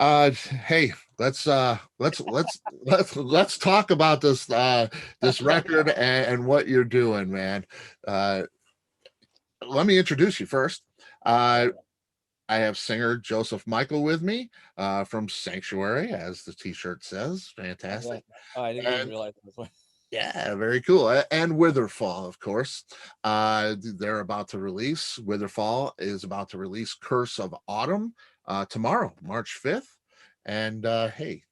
Hey, let's talk about this record and what you're doing, man. Uh, Let me introduce you first. Uh, Oh, I have singer Joseph Michael with me from Sanctuary, as the T-shirt says. oh yeah. Fantastic, Oh, I didn't even and realize it was one. yeah, very cool. And Witherfall, of course. They're about to release. Witherfall is about to release Curse of Autumn tomorrow, March 5th. And hey,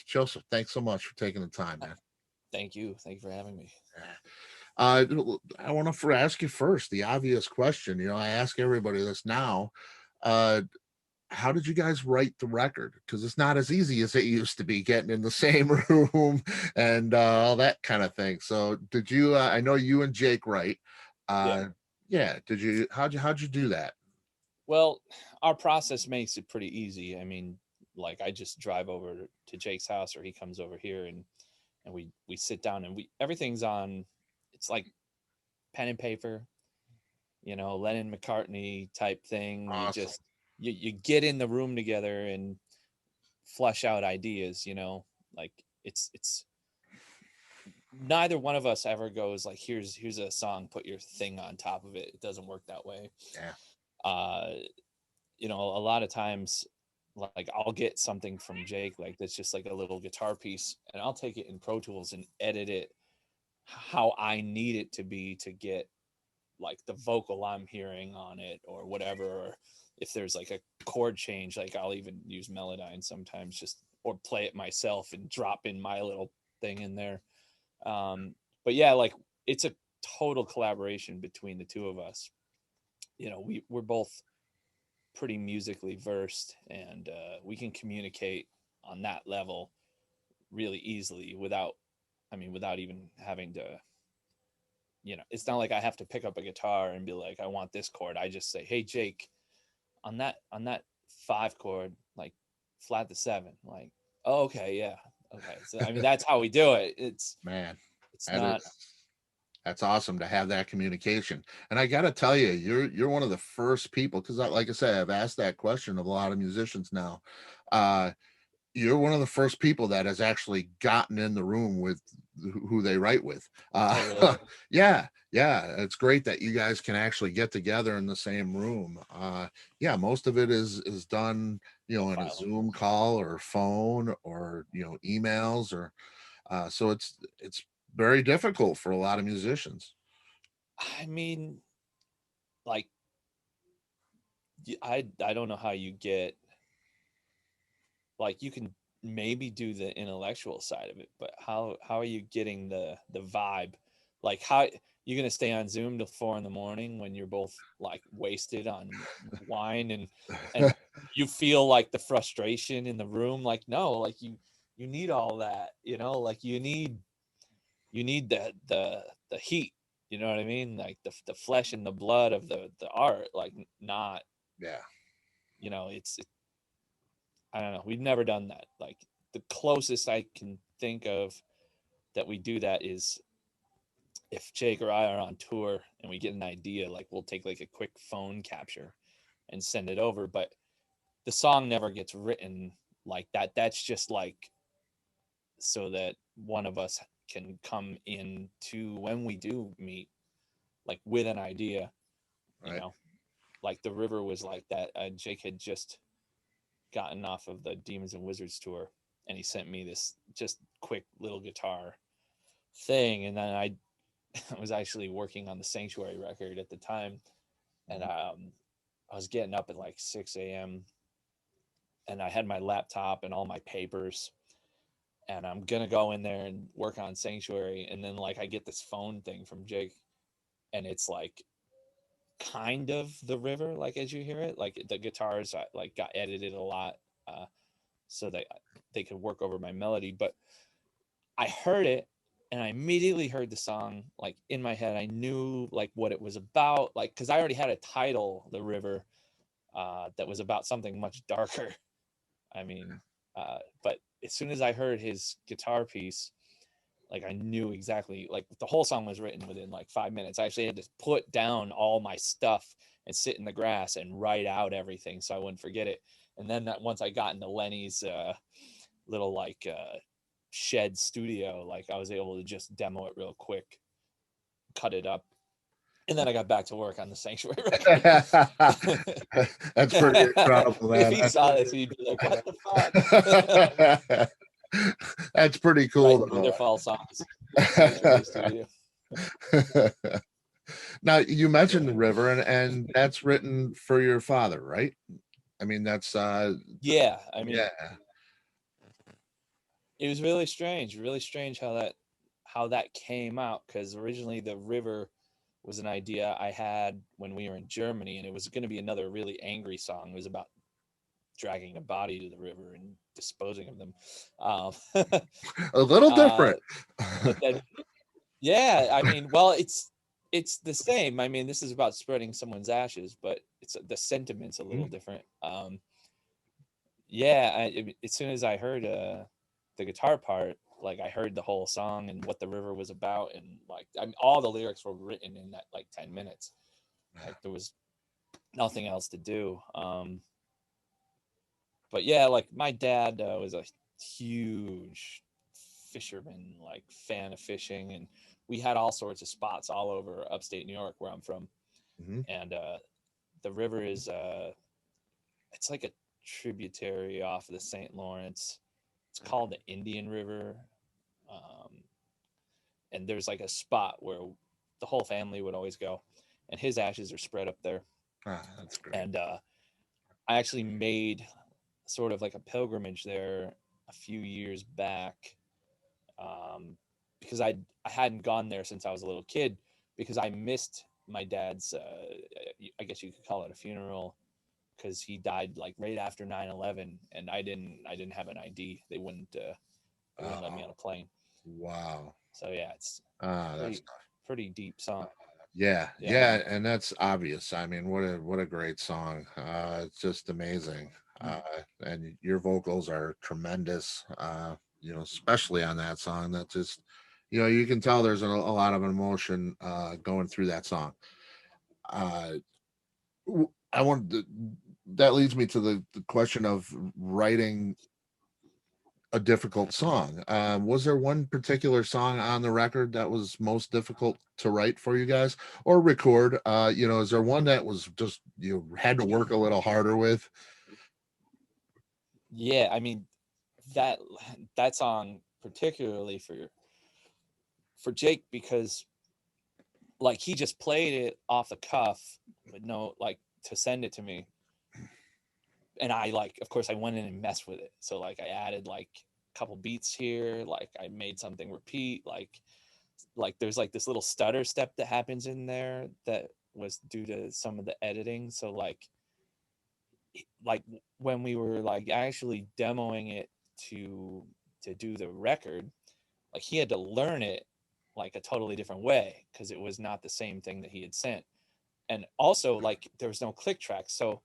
Joseph, thanks so much for taking the time, man. Thank you. Thank you for having me. Uh, I want to ask you first the obvious question. I ask everybody this now. Uh, how did you guys write the record? Because it's not as easy as it used to be, getting in the same room and all that kind of thing. So did you I know you and Jake write. Yeah. Yeah, did you how'd you do that? Well, our process makes it pretty easy. I mean, like I just drive over to Jake's house or he comes over here and we sit down and we everything's on. It's like pen and paper, Lennon McCartney type thing. You Awesome. just you get in the room together and flesh out ideas. Like it's neither one of us ever goes like here's a song, put your thing on top of it. It doesn't work that way. Yeah. uh a lot of times, like I'll get something from Jake like that's just like a little guitar piece and I'll take it in Pro Tools and edit it how I need it to be to get like the vocal I'm hearing on it or whatever. Or if there's like a chord change, like I'll even use Melodyne sometimes, just or play it myself and drop in my little thing in there. But yeah, like it's a total collaboration between the two of us. We're both pretty musically versed, and we can communicate on that level really easily without even having to. It's not like I have to pick up a guitar and be like, I want this chord. I just say, hey Jake, on that five chord, like flat the seven, like, oh, okay, yeah, okay. So I mean, that's how we do it. Man, It's that not. is that's awesome to have that communication. And I got to tell you, you're one of the first people, because like I said, I've asked that question of a lot of musicians now. Uh, you're one of the first people that has actually gotten in the room with who they write with. Oh, really? Yeah, it's great that you guys can actually get together in the same room. Yeah, most of it is done, in a File. Zoom call or phone or emails or so it's very difficult for a lot of musicians. I mean, like, I don't know how you get, like, you can maybe do the intellectual side of it, but how are you getting the vibe? Like, how you gonna stay on Zoom till 4 in the morning when you're both like wasted on wine and you feel like the frustration in the room? Like, no, like you need all that, like you need the heat. You know what I mean? Like the flesh and the blood of the art, like not, Yeah, it's I don't know. We've never done that. Like the closest I can think of that we do that is if Jake or I are on tour and we get an idea, like we'll take like a quick phone capture and send it over. But the song never gets written like that. That's just like so that one of us can come in to when we do meet, like with an idea, you right. know, like the river was like that. Jake had just gotten off of the Demons and Wizards tour, and he sent me this just quick little guitar thing, and then I I was actually working on the Sanctuary record at the time, and Mhm. I was getting up at like 6 a.m. and I had my laptop and all my papers, and I'm gonna go in there and work on Sanctuary, and then like I get this phone thing from Jake, and it's like kind of the river, like as you hear it, like the guitars like got edited a lot, uh, so they could work over my melody. But I heard it and I immediately heard the song like in my head. I knew like what it was about, like because I already had a title, The River, that was about something much darker. I mean, but as soon as I heard his guitar piece, like I knew exactly, like the whole song was written within like 5 minutes. I actually had to put down all my stuff and sit in the grass and write out everything so I wouldn't forget it. And then that once I got into Lenny's little like shed studio, like I was able to just demo it real quick, cut it up, and then I got back to work on the Sanctuary record. That's pretty incredible, If man. he saw this, he'd be like, "What the fuck?" That's pretty cool, Writing though. Witherfall songs in the Sanctuary studio. Now, you mentioned the river, and that's written for your father, right? I mean, that's Yeah, I mean, yeah. it was really strange how that came out, because originally the river was an idea I had when we were in Germany, and it was going to be another really angry song. It was about dragging a body to the river and disposing of them. A little uh, different. but then, yeah, I mean, well, it's the same. I mean, this is about spreading someone's ashes, but it's the sentiment's a little different. Yeah, as soon as I heard the guitar part, like I heard the whole song and what the river was about, and like all the lyrics were written in that like 10 minutes. Like there was nothing else to do. But yeah, like my dad was a huge fisherman, like fan of fishing, and we had all sorts of spots all over upstate New York where I'm from, Mhm. and the river is it's like a tributary off of the St. Lawrence. It's called the Indian River, um, and there's like a spot where the whole family would always go, and his ashes are spread up there. That's great. And I actually made sort of like a pilgrimage there a few years back, um, because I hadn't gone there since I was a little kid, because I missed my dad's I guess you could call it a funeral, because he died like right after 9/11, and I didn't have an ID. They wouldn't let me on Oh, a plane. wow. So yeah, it's That's pretty pretty deep song. yeah, Yeah. yeah, and that's obvious. I mean, what a great song. It's just amazing. Mm. And your vocals are tremendous. Especially on that song. That just, you can tell there's a lot of emotion going through that song. Uh, I wanted to, that leads me to the question of writing a difficult song. Was there one particular song on the record that was most difficult to write for you guys or record? Is there one that was just you had to work a little harder with? Yeah, I mean that that song particularly for Jake, because like he just played it off the cuff with no like to send it to me, and I like of course I went in and messed with it. So like I added like a couple beats here, like I made something repeat, like there's like this little stutter step that happens in there that was due to some of the editing. So like when we were like actually demoing it to do the record, like he had to learn it like a totally different way, because it was not the same thing that he had sent. And also like there was no click track, so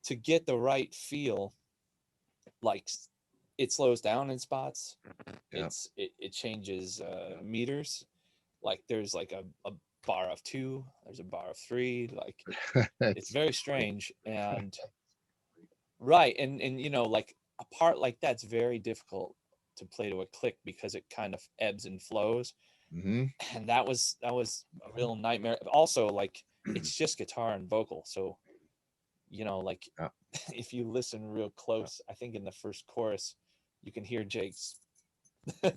to get the right feel, like it slows down in spots, Yeah. it changes meters, like there's like a bar of 2, there's a bar of 3, like it's That's very strange. And right, and like a part like that's very difficult to play to a click, because it kind of ebbs and flows, hmm and that was a real nightmare. Also, like it's just guitar and vocal, so like yeah. if you listen real close, I think in the first chorus you can hear Jake's the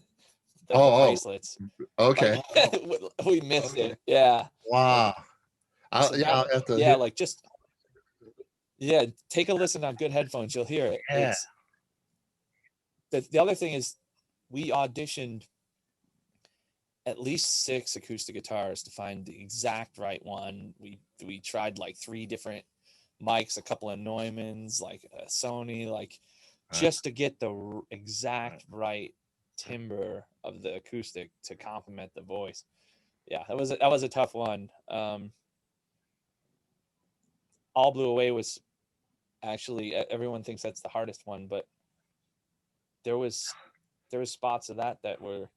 Oh, bracelets. Like okay. we missed it. Yeah. Like Wow. so Yeah, that, I'll have to yeah, hear. like just yeah, take a listen on good headphones, you'll hear it. Yeah. It's the other thing is we auditioned at least 6 acoustic guitars to find the exact right one. We tried like 3 different mics, a couple of Neumanns, like a Sony, like Uh, just to get the exact right timbre of the acoustic to complement the voice. Yeah, that was a tough one. All Blew Away was actually, everyone thinks that's the hardest one, but there was there was spots of that were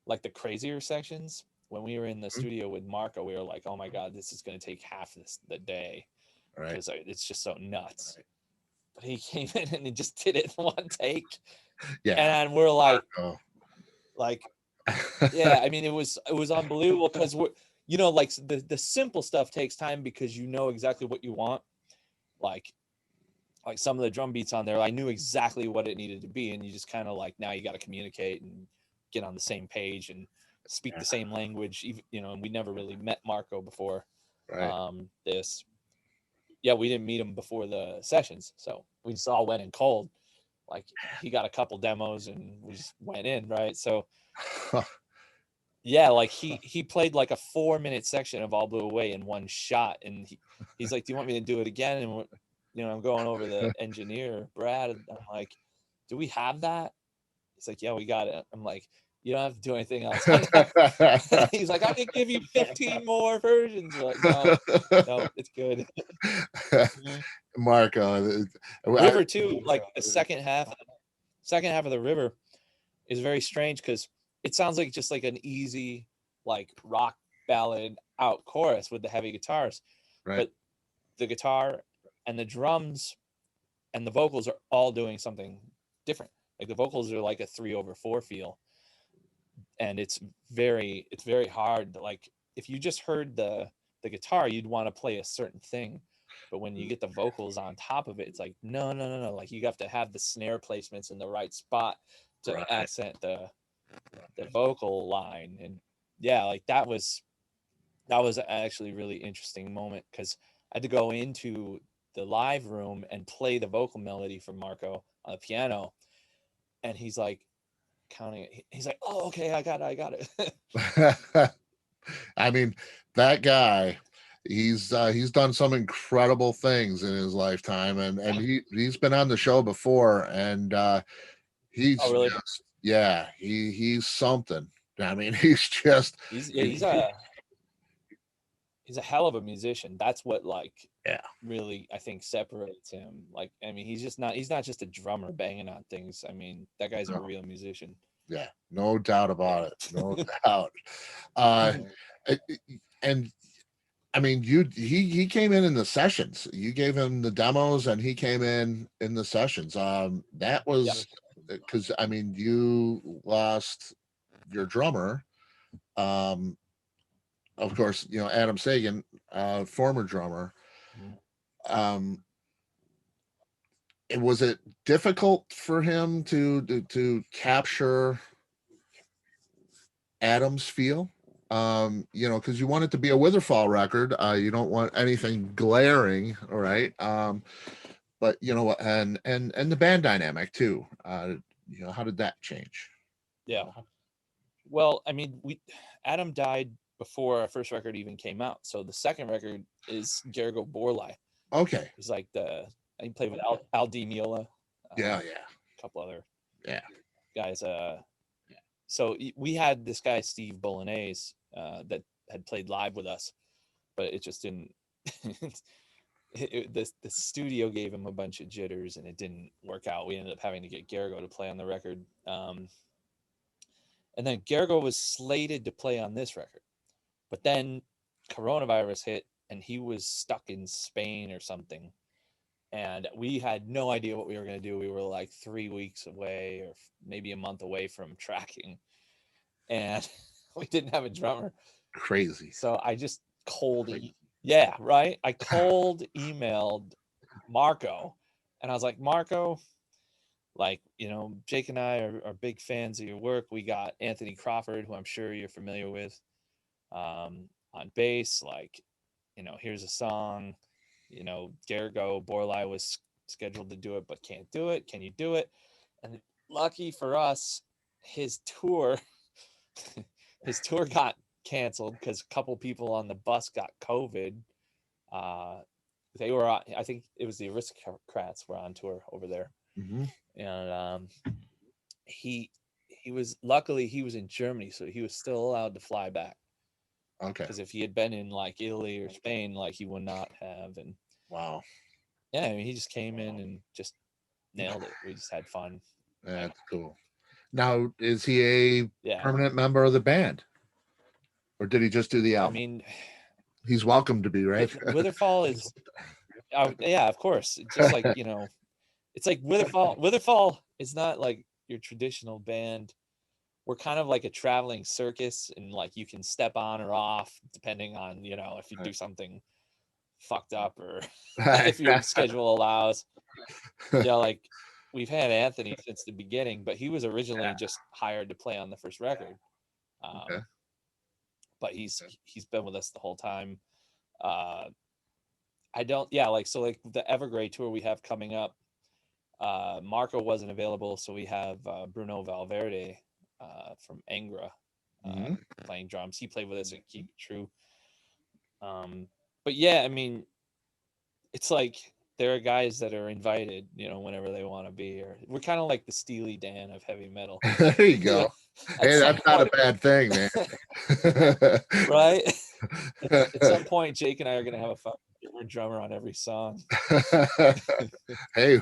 like the crazier sections. When we were in the mhm. studio with Marco, we were like, "Oh my god, this is going to take half the day Right. because it's just so nuts." but he came in and he just did it in one take. Yeah. And we're like, Oh. yeah, I mean, it was unbelievable because we're, like the simple stuff takes time because you know exactly what you want. Like some of the drum beats on there, I knew exactly what it needed to be, and you just kind of like, now you got to communicate and get on the same page and speak the same language. Even, and we never really met Marco before Right. this. Yeah, we didn't meet him before the sessions, so we just all went in cold. Like, he got a couple demos and we just went in, right? So yeah, like he played like a 4-minute section of All Blew Away in one shot, and he's like, "Do you want me to do it again?" And I'm going over the engineer, Brad, and I'm like, "Do we have that?" He's like, "Yeah, we got it." I'm like, "You don't have to do anything else." He's like, "I can give you 15 more versions." We're like, no, it's good. Marco, River too, like the second half of the River is very strange because it sounds like just like an easy like rock ballad out chorus with the heavy guitars, right. but the guitar and the drums and the vocals are all doing something different. Like the vocals are like a 3/4 feel, and it's very hard. Like if you just heard the guitar, you'd want to play a certain thing, but when you get the vocals on top of it, it's like no. Like you have to have the snare placements in the right spot to Right. accent the vocal line. And yeah, like that was actually a really interesting moment because I had to go into the live room and play the vocal melody for Marco on the piano, and he's like counting it. He's like, "Oh, okay, I got it." I mean, that guy, he's done some incredible things in his lifetime, and he's been on the show before, and he's Oh, really? just, yeah, he's something. I mean, he's just He's a hell of a musician. That's what like yeah, really I think separates him. Like, I mean, he's not just a drummer banging on things. I mean, that guy's a no, real musician. yeah, no doubt about it, no doubt. Uh, and I mean, he came in the sessions. You gave him the demos, and he came in the sessions. That Yeah. was because I mean, you lost your drummer. Of course, Adam Sagan, former drummer. Mhm. Um, was it difficult for him to capture Adam's feel? Because you want it to be a Witherfall record. You don't want anything glaring, all right? But and the band dynamic too. How did that change? Yeah. Well, I mean, Adam died before our first record even came out. So the second record is Gergo Borlai. Okay. He's like he played with Al Di Meola, Yeah, a couple other yeah. guys. So we had this guy Steve Bolognese that had played live with us, but it just didn't. The studio gave him a bunch of jitters and it didn't work out. We ended up having to get Gergo to play on the record. And then Gergo was slated to play on this record, but then coronavirus hit and he was stuck in Spain or something. And we had no idea what we were going to do. We were like 3 weeks away or maybe a month away from tracking, and we didn't have a drummer. Crazy. So I just yeah, right. I cold emailed Marco, and I was like, Marco, like, Jake and I are big fans of your work. We got Anthony Crawford, who I'm sure you're familiar with, on bass. Like, here's a song. Gergo Borlai was scheduled to do it, but can't do it. Can you do it? And lucky for us, his tour, got canceled because a couple people on the bus got COVID. They were, I think it was the Aristocrats were on tour over there, Mm-hmm. and he luckily he was in Germany, so he was still allowed to fly back. Okay. Because if he had been in like Italy or Spain, like he would not have. And Wow. yeah, I mean, he just came in and just nailed it. We just had fun. That's cool. Now, is he a Yeah. permanent member of the band, or did he just do the I album? mean, He's welcome to be, right? Witherfall is, yeah, of course. Just like, it's like Witherfall is not like your traditional band. We're kind of like a traveling circus, and like you can step on or off depending on, you know, if you do something fucked up or Right. if your schedule allows. You know, like we've had Anthony since the beginning, but he was originally just hired to play on the first record. Okay. But he's been with us the whole time. Uh, I don't, yeah, like so, like the Evergrey tour we have coming up. Marco wasn't available, so we have Bruno Valverde from Angra Mhm. playing drums. He played with us at Keep It True. But yeah, I mean, it's like there are guys that are invited, you know, whenever they want to be. Or we're kind of like the Steely Dan of heavy metal. There you You know, go. at Hey, some that's not a point, bad thing, man. right? At some point, Jake and I are gonna have a fucking different drummer on every song. Hey,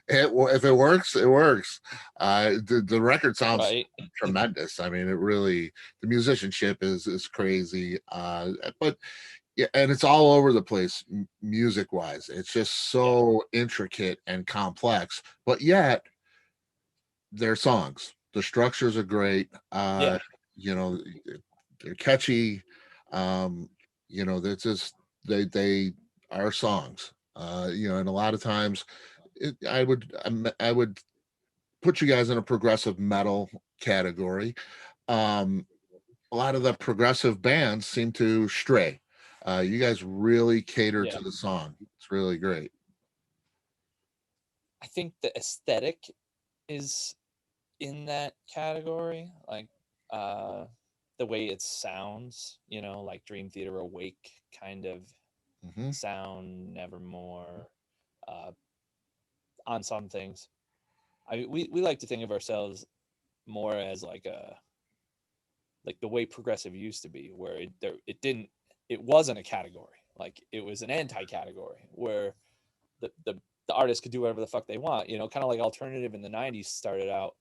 if it works, it works. The record sounds Right? tremendous. I mean, it really, the musicianship is crazy. But yeah, and it's all over the place music wise. It's just Yeah. so intricate and complex, but yet they're songs. The structures are great. Yeah. You know, they're catchy. Um, you know, that's just they are songs. You know, and a lot of times I would put you guys in a progressive metal category. Um, a lot of the progressive bands seem to stray. You guys really cater Yeah. to the song. It's really great. I think the aesthetic is in that category. Like uh the way it sounds, you know, like Dream Theater Awake kind of Hmm. sound, Nevermore, uh on some things. We like to think of ourselves more as like the way progressive used to be, where it wasn't a category. Like it was an anti-category where the artist could do whatever the fuck they want. You know, kind of like alternative in the '90s started out.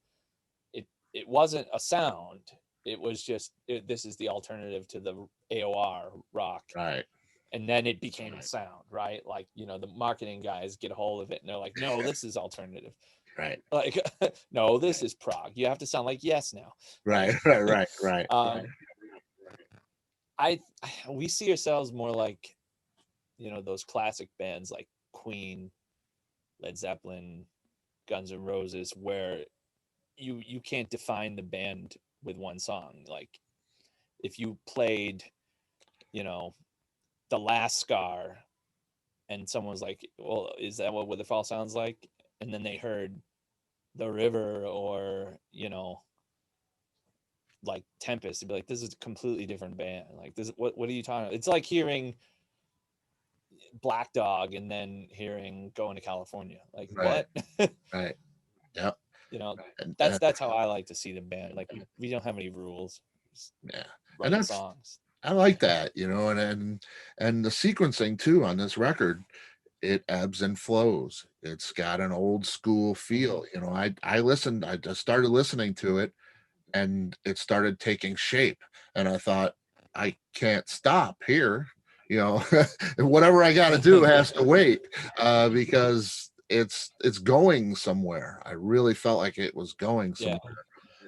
It wasn't a sound. It was just this is the alternative to the AOR rock, Right. and then it became a sound, right? Like, you know, the marketing guys get a hold of it and they're like, no, this is alternative. Right. Like, no, this is prog. You have to sound like Yes now. Right. Like, Right. Right. Right. um, I we see ourselves more like, you know, those classic bands like Queen, Led Zeppelin, Guns N' Roses, where you can't define the band with one song. Like if you played, you know, The Last Scar and someone was like, well, is that what Witherfall sounds like? And then they heard The River or, you know, like Tempest, to be like, this is a completely different band. Like this, what are you talking about? It's like hearing Black Dog and then hearing Going to California. Like Right. what? Right. Yep. You know, And that's how I like to see the band. Like we don't have any rules. Just yeah, and write songs. I like that, you know, and the sequencing too on this record, it ebbs and flows. It's got an old school Mm-hmm. feel. You know, I just started listening to it and it started taking shape. And I thought, I can't stop here. You know, whatever I got to do has to wait because it's going somewhere. I really felt like it was going Yeah, somewhere,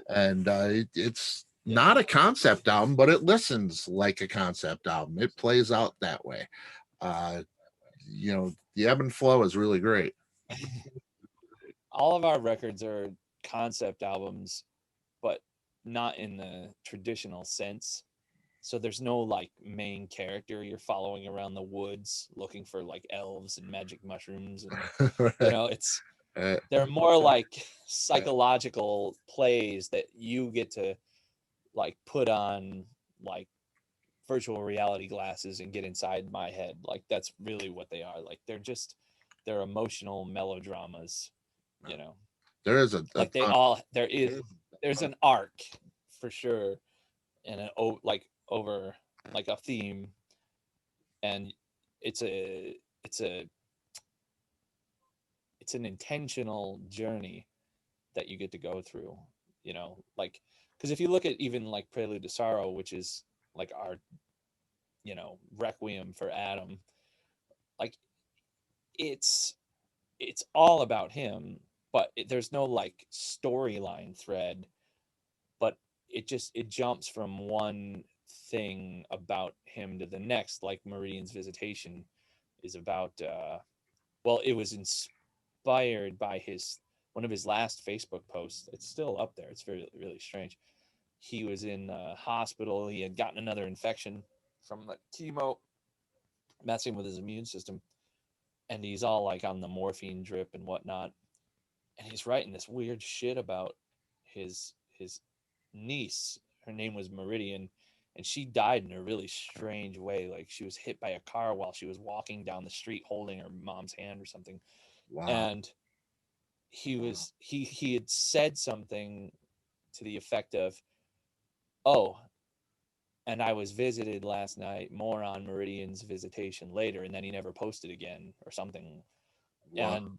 and it's yeah. not a concept album, but it listens like a concept album. It plays out that way. Uh, you know, the ebb and flow is really great. All of our records are concept albums, but not in the traditional sense. So there's no like main character you're following around the woods looking for like elves and magic mushrooms, and you Right. know, it's Uh, they're more like psychological plays that you get to like put on like virtual reality glasses and get inside my head. Like that's really what they are. Like they're emotional melodramas, you know. there is a Like they ton. all there's an arc for sure, and like over like a theme, and it's a it's a it's an intentional journey that you get to go through, you know, like because if you look at even like Prelude to Sorrow, which is like our, you know, requiem for Adam, like it's it's all about him, but there's no like storyline thread, but it jumps from one thing about him to the next, like Meridian's Visitation is about well, it was inspired by his one of his last Facebook posts. It's still up there. It's very really strange. He was in hospital. He had gotten another infection from the chemo, messing with his immune system, and he's all like on the morphine drip and whatnot. And he's writing this weird shit about his niece. Her name was Meridian, and she died in a really strange way. Like she was hit by a car while she was walking down the street holding her mom's hand or something. Wow. And he had said something to the effect of, "Oh, and I was visited last night. More on Meridian's visitation later." And then he never posted again or something. Wow. And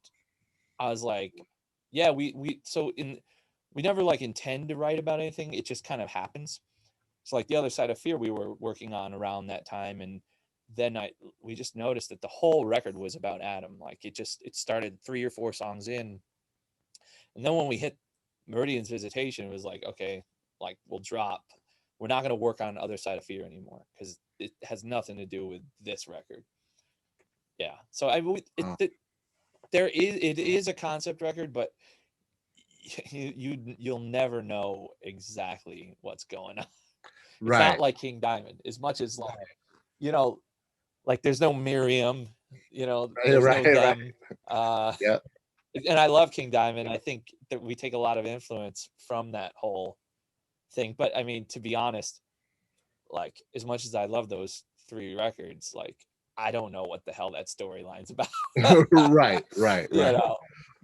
I was like, yeah, we never like intend to write about anything. It just kind of happens. So like the other side of fear we were working on around that time, and then we just noticed that the whole record was about Adam. Like it started 3 or 4 songs in, and then when we hit Meridian's visitation, it was like, okay, like we'll drop. We're not going to work on Other Side of Fear anymore because it has nothing to do with this record. Yeah. So Wow. it is a concept record, but you'll never know exactly what's going on. It's not Right. like King Diamond as much as like, you know, like there's no Miriam, Right. there's no Right. Right. them. Uh, Yeah. and I love King Diamond. I think that we take a lot of influence from that whole thing. But I mean, to be honest, like as much as I love those 3 records, like I don't know what the hell that storyline's about. Right. Right. you Right. know.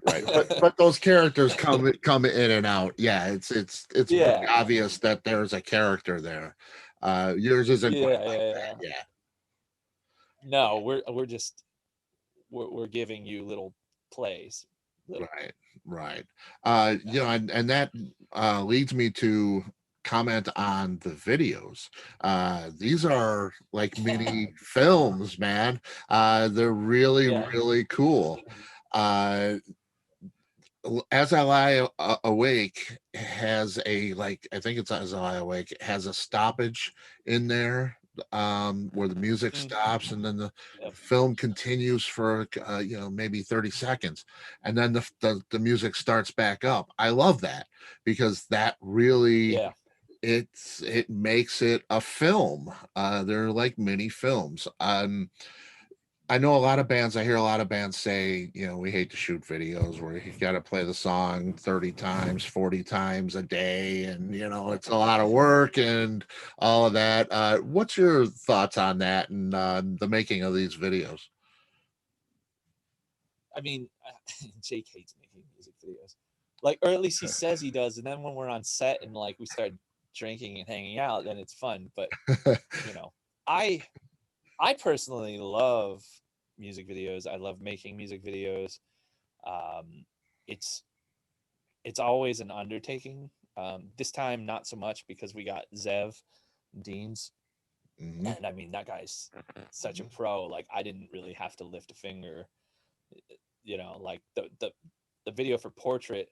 Right. But those characters come in and out. Yeah. It's very Yeah. obvious that there's a character there. Yours isn't quite Yeah, like yeah, that. yeah. Yeah. No, we're just we're giving you little plays. Little. Right, right. And that leads me to comment on the videos. These are like mini films, man. They're really, Yeah. really cool. Uh, As I Lie Awake has a like I think it's As I Lie Awake has a stoppage in there where the music Mm, stops and then the yep. film continues for maybe 30 seconds and then the music starts back up. I love that because that really Yeah. it makes it a film. They're like mini films. I know a lot of bands. I hear a lot of bands say, we hate to shoot videos where you got to play the song 30 times, 40 times a day, and it's a lot of work and all of that. What's your thoughts on that and the making of these videos? I mean, Jake hates making music videos, like, or at least he says he does. And then when we're on set and like we start drinking and hanging out, then it's fun. But you know, I I personally love music videos. I love making music videos. Um, it's it's always an undertaking. This time, not so much because we got Zev Deans, Mhm. and I mean that guy's such a pro. Like I didn't really have to lift a finger. Like the video for Portrait,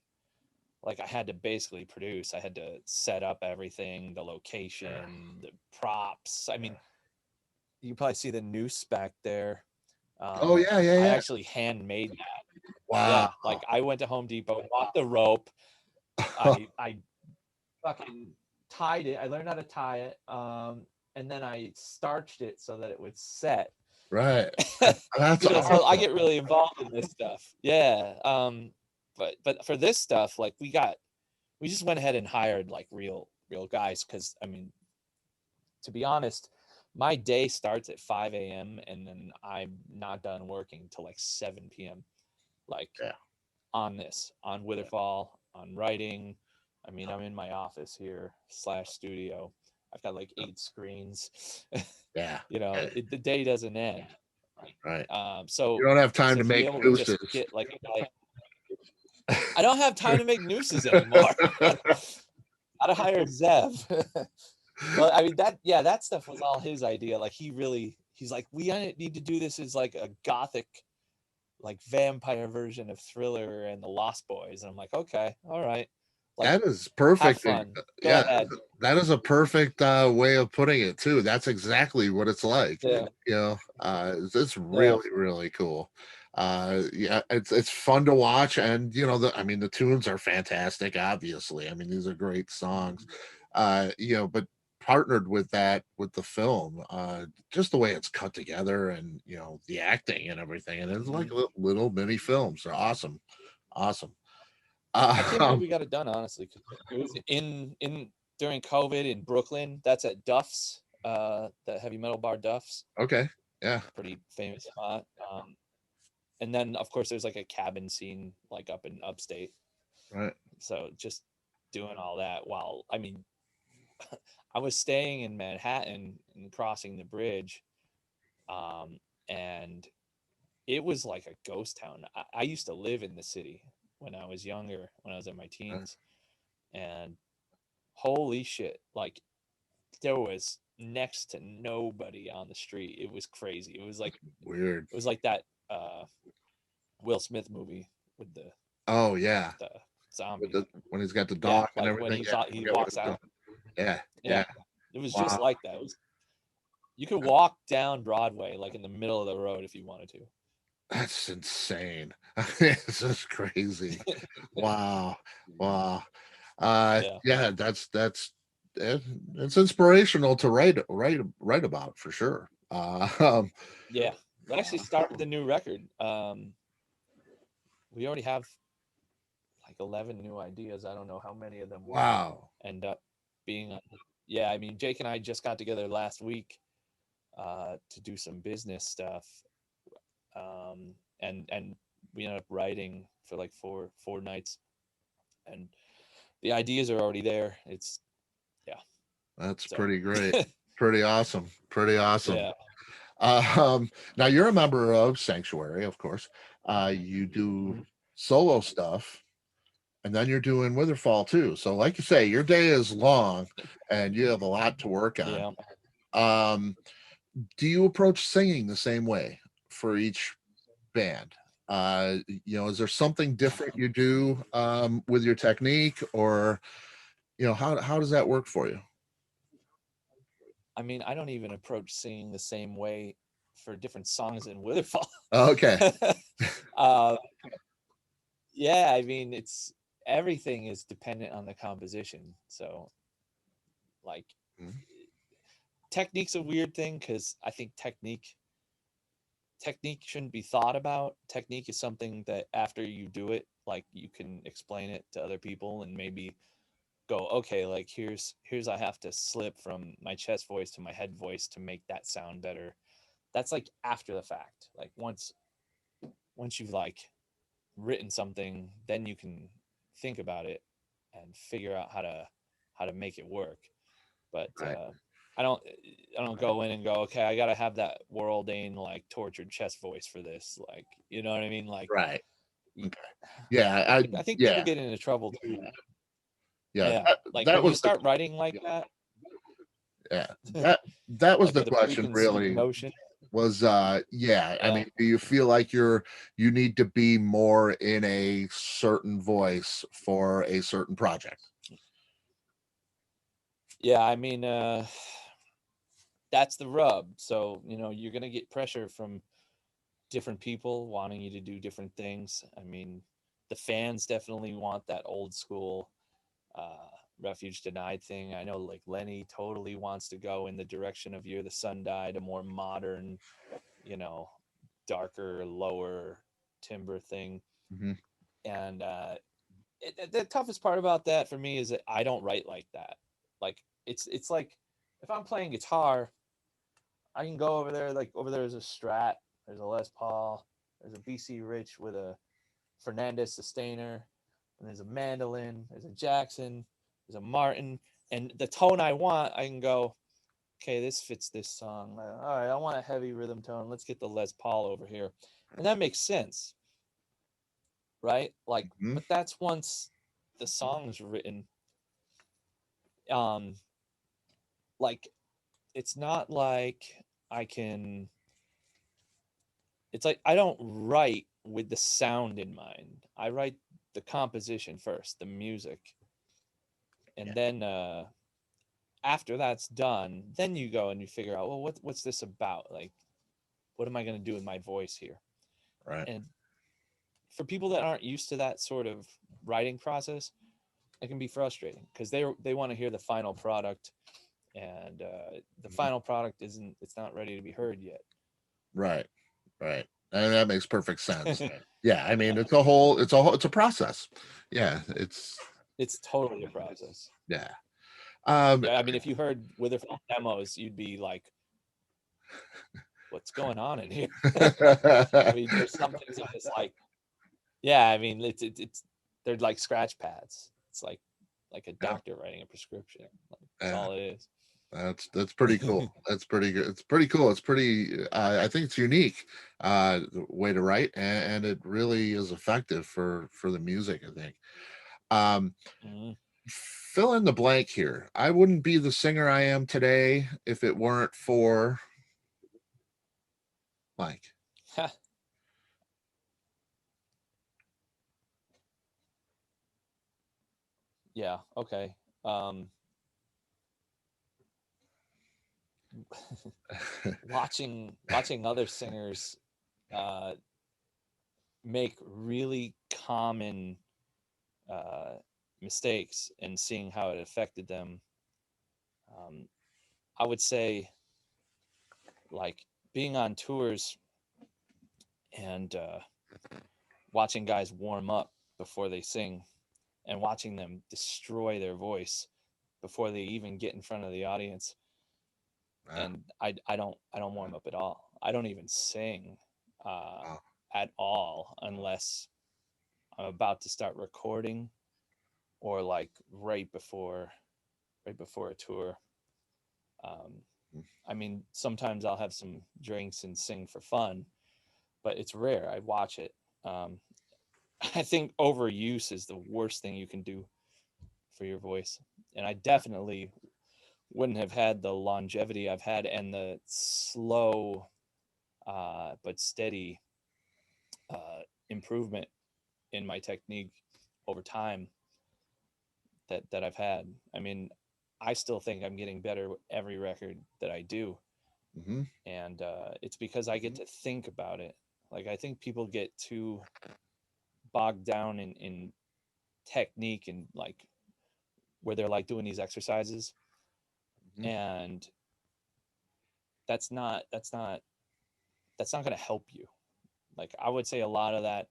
like I had to basically produce. I had to set up everything, the location, the props. I mean, you can probably see the noose back there. Oh yeah, yeah, I yeah. actually handmade that. Wow. Yeah, like I went to Home Depot, bought the rope. I fucking tied it. I learned how to tie it. And then I starched it so that it would set. Right. That's So I awesome. get really involved in this stuff. Yeah. But for this stuff, like we just went ahead and hired like real guys because I mean, to be honest, my day starts at 5 a.m. and then I'm not done working till like 7 p.m. Like Yeah. on Witherfall, on writing. I mean, I'm in my office here / studio. I've got like 8 screens. Yeah. Yeah. The day doesn't end. Right. So You don't have time so to to be make able to just nooses. get like a guy, I don't have time to make nooses anymore. Gotta hire Zev. Well, I mean that stuff was all his idea. Like he's like, we need to do this as like a gothic like vampire version of Thriller and the Lost Boys. And I'm like, okay, all right. Like, That is have perfect. fun. Go Yeah, ahead. that is a perfect way of putting it too. That's exactly what it's like. Yeah. It's Yeah. really, really cool. Yeah, it's fun to watch, and I mean, the tunes are fantastic. Obviously, I mean, these are great songs. But partnered with that, with the film, just the way it's cut together, and the acting and everything, and it's like Mhm. little mini films. They're awesome, awesome. I can't believe Um, we got it done, honestly. 'Cause it was in during COVID in Brooklyn. That's at Duff's, the heavy metal bar Duff's, okay, yeah, pretty famous spot. And then of course there's like a cabin scene like up in upstate. right. So just doing all that while I mean I was staying in Manhattan and crossing the bridge, um, and it was like a ghost town. I used to live in the city when I was younger, when I was in my Uh, teens, and holy shit, like there was next to nobody on the street. It was crazy. Weird. It was like that Will Smith movie with Oh yeah, the with zombies. the when he's got the Yeah, dog and like when everything. Yeah, I he forget what walks it's called. out. Yeah, Yeah, yeah. it was just Wow, like that. It was you could walk down Broadway like in the middle of the road if you wanted that's insane. It's just crazy. to. Wow, wow. Yeah, Yeah, it's inspirational to write about for sure. yeah. We actually started the new record. We already have like 11 new ideas. I don't know how many of them will Wow, end up being. Yeah, I mean, Jake and I just got together last week to do some business stuff, and we ended up writing for like four nights, and the ideas are already there. It's yeah, that's so pretty great. Pretty awesome. Pretty awesome. yeah. Now you're a member of Sanctuary, of course. You do solo stuff, and then you're doing Witherfall too. So, like you say, your day is long, and you have a lot to work on. Yeah. Um, do you approach singing the same way for each band? Is there something different you do with your technique, or how does that work for you? I mean, I don't even approach singing the same way for different songs in Witherfall. Okay, uh, yeah, I mean, it's everything is dependent on the composition. So, like, Mhm. technique's a weird thing because I think technique shouldn't be thought about. Technique is something that after you do it, like you can explain it to other people and maybe go, okay, like here's I have to slip from my chest voice to my head voice to make that sound better. That's like after the fact. Like once you've like written something, then you can think about it and figure out how to make it work. But Right, I don't go in and go, okay, I gotta have that Worldane like tortured chest voice for this. Like, you know what I mean? Like, right. Okay. Yeah, I think people yeah, get into trouble too. yeah. Yeah, like That when you was the start writing like that, yeah that was like the with a question. preconceived Really, notion. was yeah. I Yeah, mean, do you feel like you need to be more in a certain voice for a certain project? yeah. I mean, that's the rub. So you're gonna get pressure from different people wanting you to do different things. I mean, the fans definitely want that old school uh, refuge denied thing. I know like Lenny totally wants to go in the direction of Year the Sun Died, a more modern, you know, darker, lower timbre thing. Mhm. And the toughest part about that for me is that I don't write like that. Like it's like if I'm playing guitar, I can go over there. Like over there's a Strat, there's a Les Paul, there's a BC Rich with a Fernandez sustainer, and there's a mandolin, there's a Jackson, there's a Martin, and the tone I want, I can go, okay, this fits this song. All right, I want a heavy rhythm tone. Let's get the Les Paul over here, and that makes sense, right? Like, Mhm. but that's once the song's written. Um, like it's not like I can it's like I don't write with the sound in mind. I write the composition first, the music, Yeah. and then after that's done, then you go and you figure out, well, what's this about? Like, what am I going to do with my voice here? Right. And for people that aren't used to that sort of writing process, it can be frustrating because they want to hear the final product, and the Mhm. final product isn't it's not ready to be heard yet. Right. Right. And that makes perfect sense. Right. Yeah. I mean, Yeah, it's a process. Yeah. it's totally a process. Yeah. Um, Yeah, I mean, if you heard Witherfall demos, you'd be like, "What's going on in here?" I mean, there's some things that it's like, yeah, I mean, it's they're like scratch pads. It's like a yeah. doctor writing a prescription. Like, that's Yeah. all it is. That's pretty cool. That's pretty good. It's pretty cool. It's pretty. I think it's unique way to write, and it really is effective for the music. I think. Um, Mhm. Fill in the blank here. I wouldn't be the singer I am today if it weren't for blank. Yeah. Okay. Um, watching other singers uh, make really common uh, mistakes and seeing how it affected them. Um, I would say like being on tours and watching guys warm up before they sing and watching them destroy their voice before they even get in front of the audience. Ah, And I don't warm up at all. I don't even sing uh, wow. at all unless I'm about to start recording or like right before a tour. Um, I mean, sometimes I'll have some drinks and sing for fun, but it's rare. I watch it. Um, I think overuse is the worst thing you can do for your voice, and I definitely wouldn't have had the longevity I've had and the slow but steady uh, improvement in my technique over time that I've had. I mean, I still think I'm getting better with every record that I do, Hmm. and it's because I get to think about it. Like I think people get too bogged down in technique and like where they're like doing these exercises, Hmm. and that's not going to help you. Like I would say a lot of that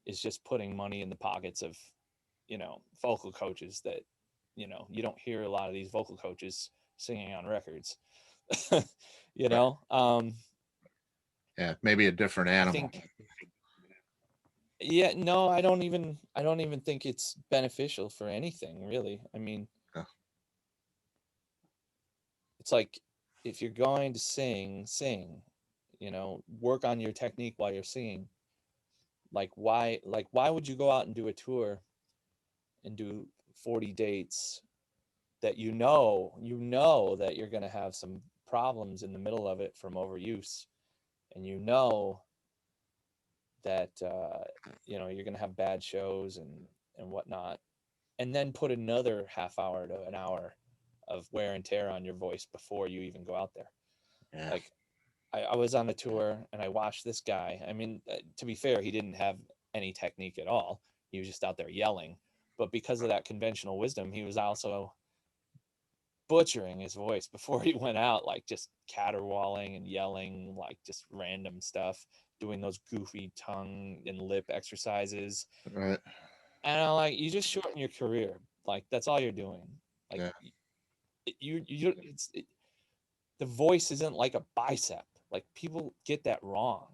is just putting money in the pockets of vocal coaches that you don't hear a lot of these vocal coaches singing on records. you Right. know um Yeah. Maybe a different I animal. think, yeah, no, I don't even think it's beneficial for anything really. I mean, Yeah. it's like if you're going to sing, work on your technique while you're singing. Like why would you go out and do a tour and do 40 dates that you know that you're going to have some problems in the middle of it from overuse, and that you're going to have bad shows and whatnot, and then put another half hour to an hour of wear and tear on your voice before you even go out there. Yeah. Like I was on a tour and I watched this guy. I mean, to be fair, he didn't have any technique at all. He was just out there yelling. But because of that conventional wisdom, he was also butchering his voice before he went out, like just caterwauling and yelling, like just random stuff, doing those goofy tongue and lip exercises. Right. And I'm like, you just shorten your career. Like that's all you're doing. Like Yeah. the voice isn't like a bicep. Like people get that wrong.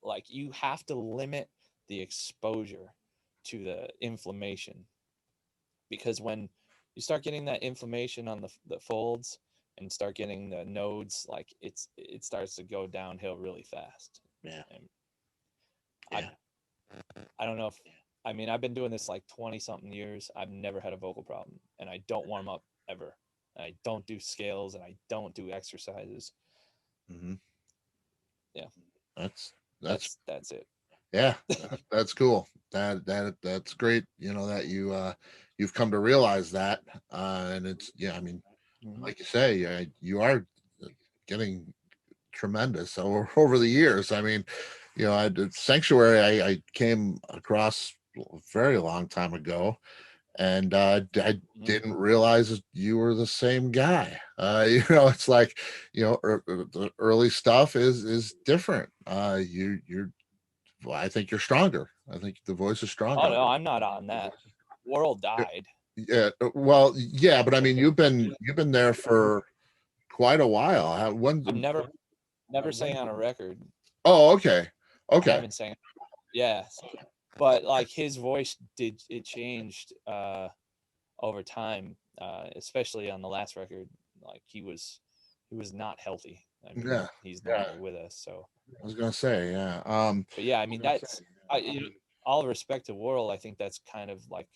Like you have to limit the exposure to the inflammation, because when you start getting that inflammation on the folds and start getting the nodes, like it starts to go downhill really fast. Yeah. And I Yeah. I don't know if I mean I've been doing this like 20 something years. I've never had a vocal problem, and I don't warm up ever. I don't do scales and I don't do exercises. Hmm. Yeah. That's that's That's it. yeah, that's cool. That's great. That you've come to realize that, and it's yeah. I mean, Mhm. like you say, you are getting tremendous over the years. I mean, I did Sanctuary. I came across a very long time ago, and I Mhm. didn't realize you were the same guy. It's like the early stuff is different. I think you're stronger. I think the voice is Oh stronger. no, I'm not on that. World died. Yeah, well, yeah, but I mean, you've been there for quite a while. I'm never sang on a record. Oh, okay, I okay, haven't sang. Yeah, but like his voice did it changed over time, especially on the last record. Like he was not healthy. I mean, yeah, he's no yeah. longer with us. So, I was gonna say, yeah. but yeah, I mean that's all respect to Worrell. I think that's kind of like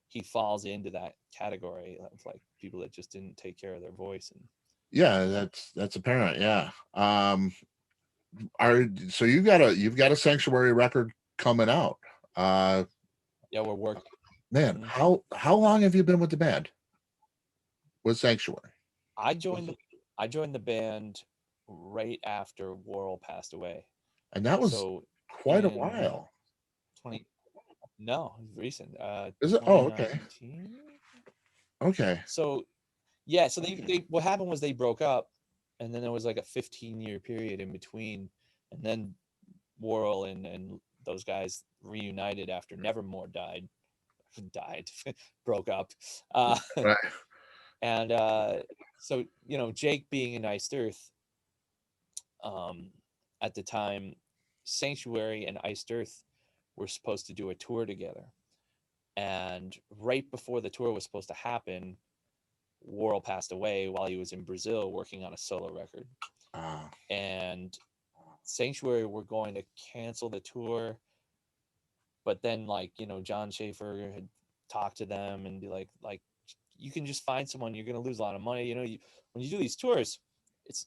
he falls into that category of like people that just didn't take care of their voice and Yeah, that's apparent. Yeah. Are so you've got a Sanctuary record coming out. Uh, yeah, we're working. Man, Mhm. how long have you been with the band with Sanctuary? I joined the I joined the band right after Worrell passed away. And that was So quite a in while. 20 no, recent, Is it? Oh, okay. 2019. Okay. So yeah, so they what happened was they broke up, and then there was like a 15-year period in between, and then Worrell and those guys reunited after Nevermore died, broke up, uh, Right. and so Jake being in Iced Earth, um, at the time, Sanctuary and Iced Earth were supposed to do a tour together, and right before the tour was supposed to happen, Worrell passed away while he was in Brazil working on a solo record. Uh, And Sanctuary were going to cancel the tour, but then John Schaffer had talked to them and be like you can just find someone. You're going to lose a lot of money. When you do these tours, it's,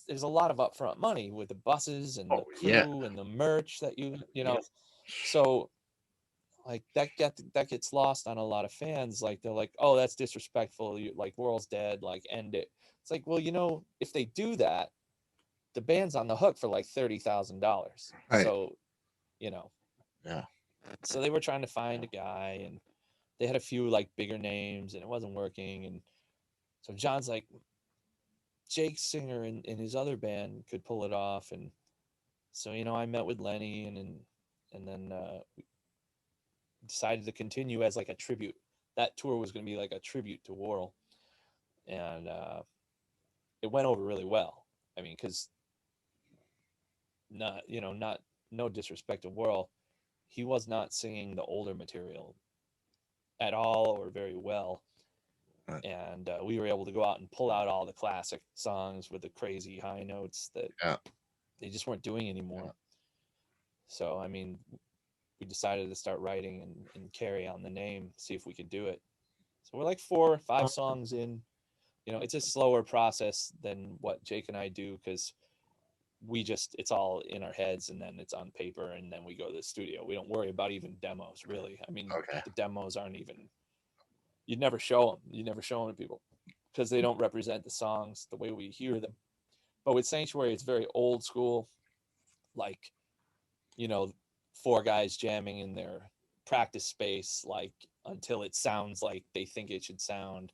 there's a lot of upfront money with the buses and oh the yeah. crew and the merch that So that gets lost on a lot of fans. Like they're like, oh, that's disrespectful. Like World's dead. Like end it. It's like, well, if they do that, the band's on the hook for like $30,000. Right. So you know, Yeah. so they were trying to find a guy, and they had a few like bigger names, and it wasn't working. And so John's like, Jake Singer and his other band could pull it off, and so I met with Lenny, and then we decided to continue as like a tribute. That tour was going to be like a tribute to Worrell, and it went over really well. I mean, because not no disrespect to Worrell, he was not singing the older material at all or very well, Right. and we were able to go out and pull out all the classic songs with the crazy high notes that Yeah. they just weren't doing anymore. So I mean, we decided to start writing and carry on the name, see if we could do it. So we're like 4 or 5 songs in. It's a slower process than what Jake and I do because it's all in our heads and then it's on paper and then we go to the studio. We don't worry about even demos really. I mean, Okay. the demos aren't even, you'd never show them. You never show them to people because they don't represent the songs the way we hear them. But with Sanctuary, it's very old school, like, you know, 4 guys jamming in their practice space, like until it sounds like they think it should sound,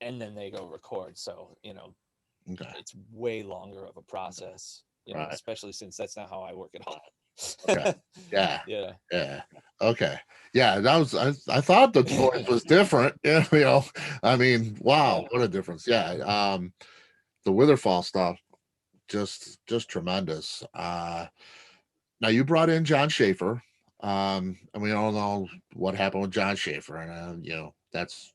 and then they go record. So, Okay. it's way longer of a process, Right. especially since that's not how I work at Okay. all. Yeah. Yeah. Yeah. Okay. Yeah. I thought the voice was different. Yeah. I mean, wow, Yeah. what a difference. Yeah. The Witherfall stuff, just tremendous. Now you brought in John Schaefer. And we all know what happened with John Schaefer, and that's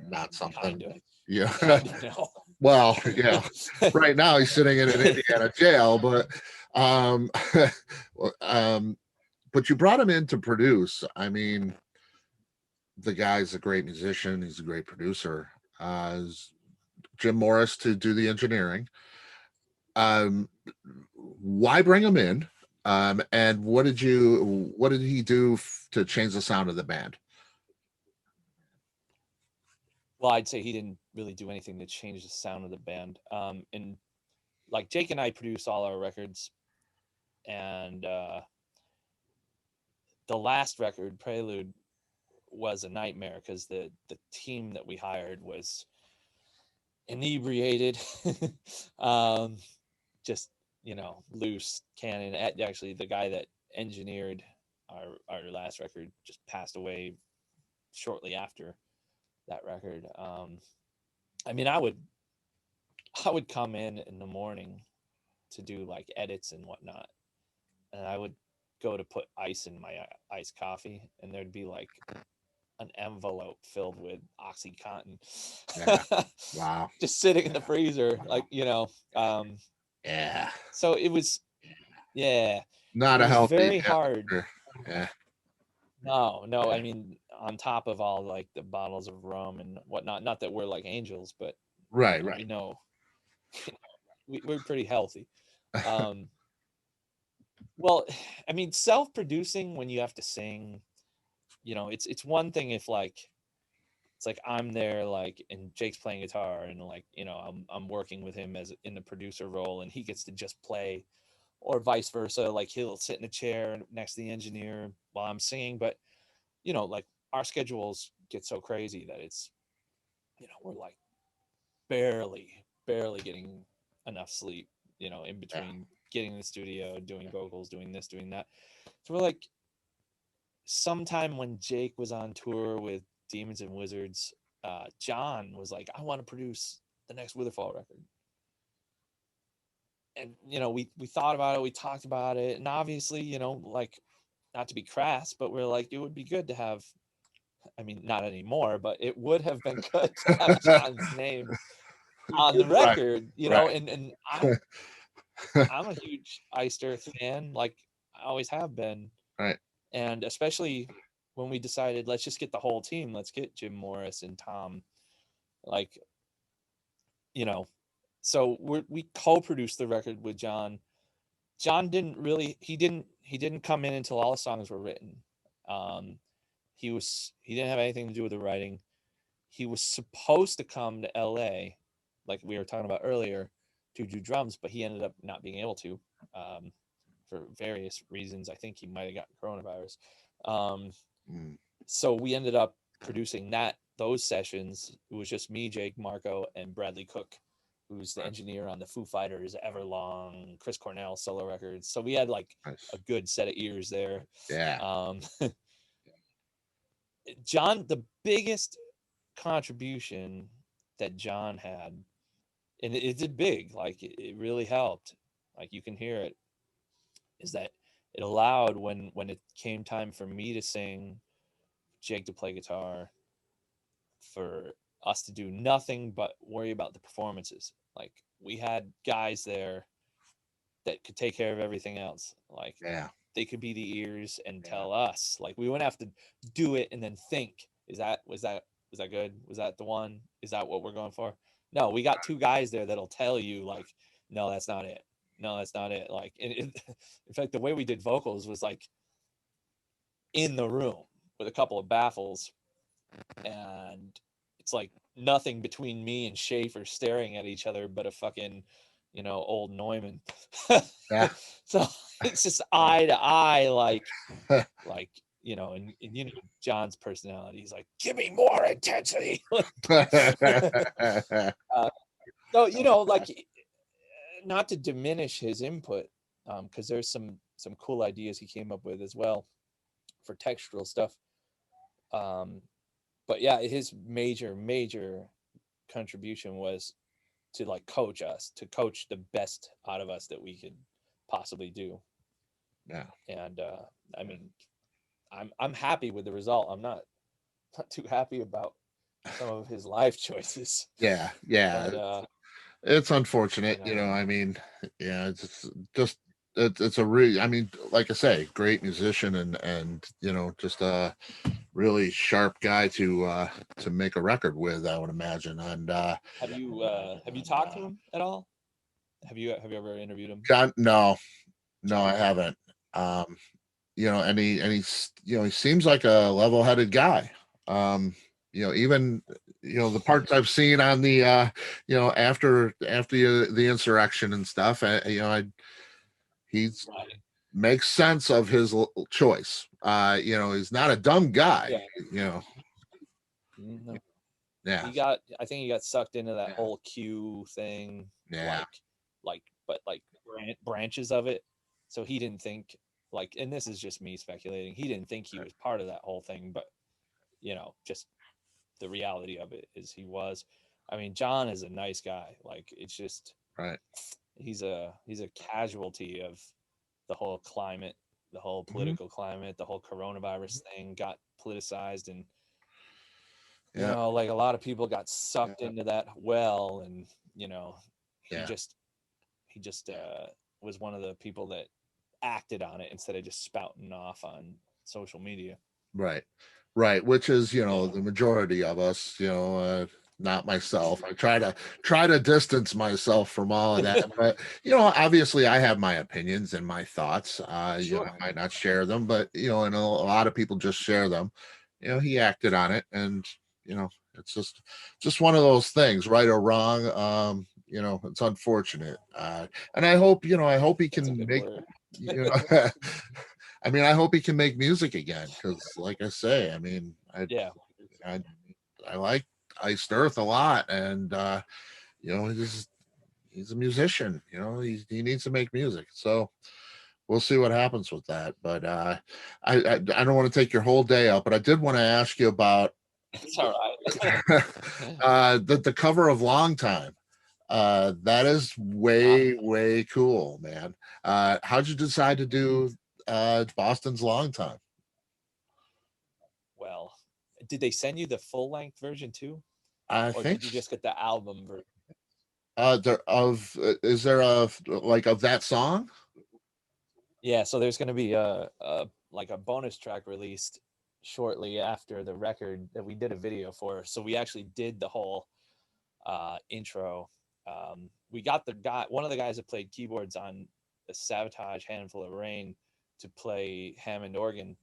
not something. Kind of. Yeah. Kind of no. Well, yeah. Right now he's sitting in an Indiana jail, but um, um, but you brought him in to produce. I mean, the guy's a great musician. He's a great producer. Jim Morris to do the engineering. um, why bring him in? And what did he do to change the sound of the band? Well, I'd say he didn't really do anything to change the sound of the band. And like Jake and I produce all our records, and the last record, Prelude, was a nightmare because the team that we hired was inebriated, um, just loose cannon. Actually, the guy that engineered our last record just passed away shortly after that record. I mean, I would come in the morning to do like edits and whatnot, and I would go to put ice in my iced coffee, and there'd be like an envelope filled with OxyContin, Yeah. Wow. just sitting in the freezer, Wow. like Yeah. So it was, yeah, it Not a was healthy very hard. atmosphere. Yeah. No, no, I Yeah. mean, on top of all like the bottles of rum and whatnot, not that we're like angels, but Right. we Right. know we're pretty healthy. Um, well, I mean, self-producing when you have to sing, it's one thing if like it's like I'm there like and Jake's playing guitar and like I'm working with him as in the producer role and he gets to just play, or vice versa, like he'll sit in a chair next to the engineer while I'm singing. But like our schedules get so crazy that it's we're like barely getting enough sleep, in Yeah. between getting in the studio, doing vocals, doing this, doing that. So we're like, sometime when Jake was on tour with Demons and Wizards, John was like, I want to produce the next Witherfall record. And we thought about it, we talked about it, and obviously, like, not to be crass, but we're like, it would be good to have, I mean, not anymore, but it would have been good to have John's name on the Right. record, Right. and I'm a huge Iced Earth fan, like I always have been. Right. And especially when we decided, let's just get the whole team, let's get Jim Morris and Tom, like, you know, so we co-produced the record with John. John didn't really, he didn't come in until all the songs were written. Um, he didn't have anything to do with the writing. He was supposed to come to LA, like we were talking about earlier, to do drums, but he ended up not being able to, um, for various reasons. I think he might have gotten coronavirus. Um, Mm. so we ended up producing those sessions. It was just me, Jake, Marco, and Bradley Cook, who's the Right. engineer on the Foo Fighters, Everlong, Chris Cornell solo records. So we had like a Nice. good set of ears there. Yeah. Um, John, the biggest contribution that John had, and it did big, like it really helped. Like you can hear it, is that it allowed when it came time for me to sing, Jake to play guitar, for us to do nothing but worry about the performances. Like we had guys there that could take care of everything else. Like Yeah. they could be the ears and Yeah. tell us. Like we wouldn't have to do it and then think, was that good? Was that the one? Is that what we're going for? No, we got two guys there that'll tell you like, no, that's not it. No, that's not it. Like, in fact, the way we did vocals was like in the room with a couple of baffles, and it's like nothing between me and Schaffer staring at each other but a fucking, old Neumann. Yeah. So it's just eye to eye, like and John's personality. He's like, give me more intensity. uh, so like, not to diminish his input, because there's some cool ideas he came up with as well for textural stuff. Um, but yeah, his major contribution was to like coach us, to coach the best out of us that we could possibly do. Yeah. And I mean, I'm happy with the result. I'm not too happy about some of his life choices, Yeah. Yeah. but It's you unfortunate, know, I mean, yeah, it's just it's a really, I mean, like I say, great musician and just a really sharp guy to make a record with, I would imagine. And have you talked to him at all? Have you ever interviewed him? John, no, I John? haven't. Um, he seems like a level-headed guy. Um, even the parts I've seen on the after the insurrection and stuff, he's Right. makes sense of his choice. He's not a dumb guy. Yeah. You know, No. yeah, I think he got sucked into that whole Q thing, yeah, but like branches of it. So he didn't think like, and this is just me speculating. He didn't think he was part of that whole thing, but just the reality of it is he was. I mean, John is a nice guy. Like, it's just right. he's a casualty of the whole climate, the whole Hmm. political climate, the whole coronavirus thing got politicized, and Yeah, like a lot of people got sucked into that well, and he yeah. just he just was one of the people that acted on it instead of just spouting off on social media. Right. Right. Which is, Yeah, the majority of us, not myself. I try to distance myself from all of that. But, obviously I have my opinions and my thoughts. sure. I might not share them, but and a lot of people just share them. He acted on it, and, it's just one of those things, right or wrong. It's unfortunate. And I hope he That's a can good make, word. you know I mean, I hope he can make music again, because, like I say, I mean, Yeah, I, I like Iced Earth a lot, and he's a musician. He needs to make music. So we'll see what happens with that. But I don't want to take your whole day up, but I did want to ask you about it's all right. the cover of Long Time. That is Ah, way cool, man. How'd you decide to do Boston's Long Time? well, did they send you the full length version too, I or think did you just get the album version? is there a like of that song? Yeah, so there's going to be a like a bonus track released shortly after the record that we did a video for. So we actually did the whole intro. We got one of the guys that played keyboards on the Sabotage Handful of Rain to play Hammond organ,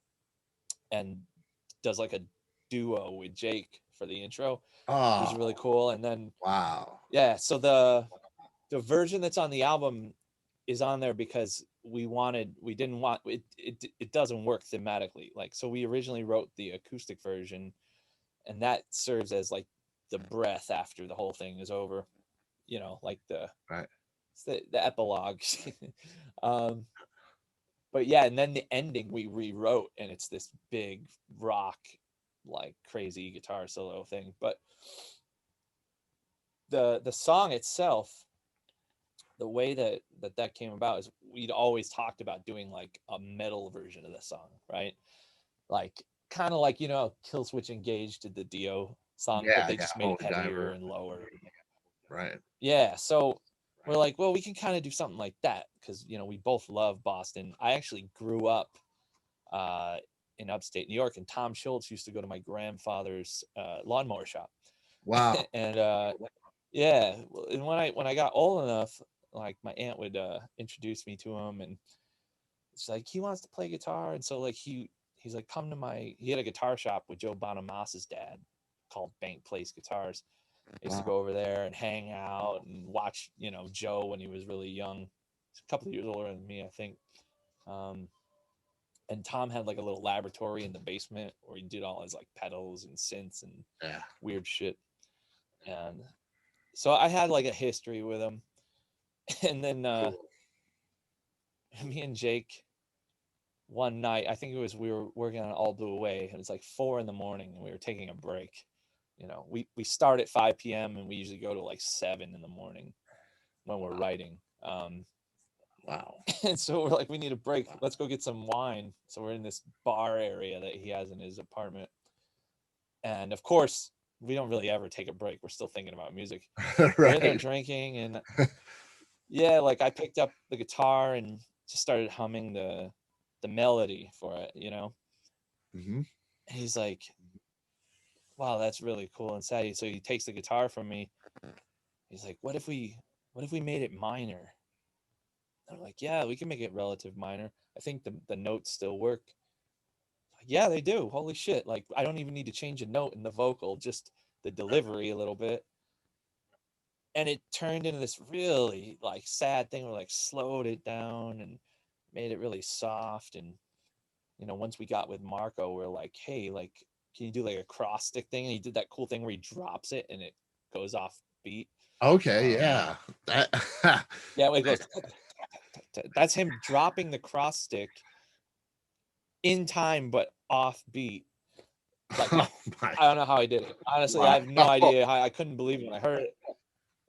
and does like a duo with Jake for the intro, which is really Oh, cool. And then wow. yeah, so the version that's on the album is on there because we didn't want it doesn't work thematically. Like, so we originally wrote the acoustic version, and that serves as like the breath after the whole thing is over, like Right. it's the epilogue. um but yeah, and then the ending we rewrote, and it's this big rock, like crazy guitar solo thing. But the song itself, the way that came about is we'd always talked about doing like a metal version of the song, right? Like, kind of like, Killswitch Engage did the Dio song, but Yeah, they yeah. just made it Holy heavier Diver. and lower. Right. Yeah, so we're like, well, we can kind of do something like that because we both love Boston. I actually grew up uh, in upstate New York, and Tom Schultz used to go to my grandfather's lawnmower shop, Wow. and yeah, and when I got old enough, like my aunt would introduce me to him, and it's like he wants to play guitar, and so like he's like, come to my. He had a guitar shop with Joe Bonamassa's dad called Bank Place Guitars. I used to Wow. go over there and hang out and watch, Joe when he was really young. He's a couple of years older than me, I think. Um, and Tom had like a little laboratory in the basement where he did all his like pedals and synths and Yeah. weird shit. And so I had like a history with him. And then me and Jake one night, I think it was we were working on All Blew Away, and it's like 4 in the morning, and we were taking a break. We start at 5 p.m. and we usually go to like 7 in the morning when we're writing. Wow. And so we're like, we need a break. Let's go get some wine. So we're in this bar area that he has in his apartment. And of course, we don't really ever take a break. We're still thinking about music. We're in there Right. drinking, and yeah, like I picked up the guitar and just started humming the melody for it. Hmm. And he's like, wow, that's really cool and sad. So he takes the guitar from me. He's like, what if we what if we made it minor? And I'm like, yeah, we can make it relative minor. I think the notes still work. Like, yeah, they do. Holy shit. Like, I don't even need to change a note in the vocal, just the delivery a little bit. And it turned into this really like sad thing. We like slowed it down and made it really soft. And once we got with Marco, we're like, hey, like, can you do like a cross stick thing? And he did that cool thing where he drops it and it goes off beat. Okay, yeah. That Yeah, it goes. That's him dropping the cross stick in time, but off beat. Like, oh my I don't know how I did it. Honestly, I wow. have no idea how. I couldn't believe it when I heard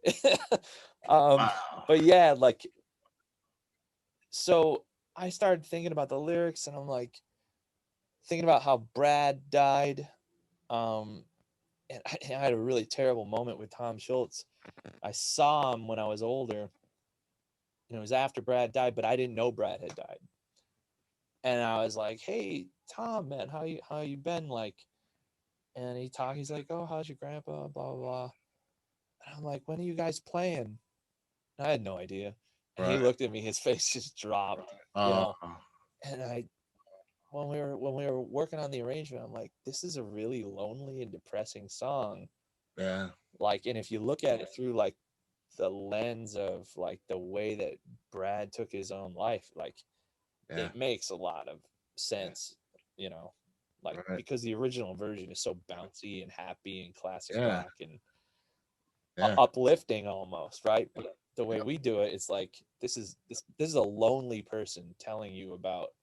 it. Wow. But yeah, like, so I started thinking about the lyrics, and I'm like thinking about how Brad died. And I had a really terrible moment with Tom Schultz. I saw him when I was older, and it was after Brad died, but I didn't know Brad had died. And I was like, "Hey, Tom, man, how you been?" Like, and he's like, "Oh, how's your grandpa?" Blah blah blah. And I'm like, "When are you guys playing?" And I had no idea. And he Right. looked at me, his face just dropped, Uh, And when we were working on the arrangement, I'm like, this is a really lonely and depressing song. yeah. Like, and if you look at it through like the lens of like the way that Brad took his own life, like Yeah. it makes a lot of sense, you know, like Right. because the original version is so bouncy and happy and classic Yeah. rock and Yeah. uplifting almost, right? But the way Yep. we do it, it's like this is a lonely person telling you about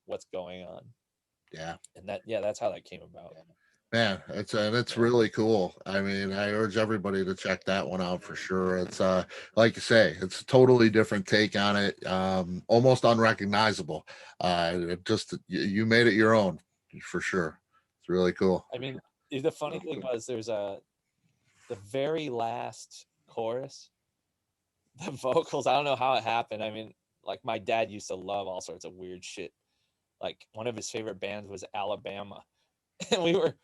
what's going on. Yeah. And that's how that came about. Man, it's Yeah. really cool. I mean, I urge everybody to check that one out for sure. It's like you say, it's a totally different take on it. Almost unrecognizable. It just you made it your own for sure. It's really cool. I mean, the funny thing was the very last chorus, the vocals, I don't know how it happened. I mean, like my dad used to love all sorts of weird shit. Like one of his favorite bands was Alabama. And we were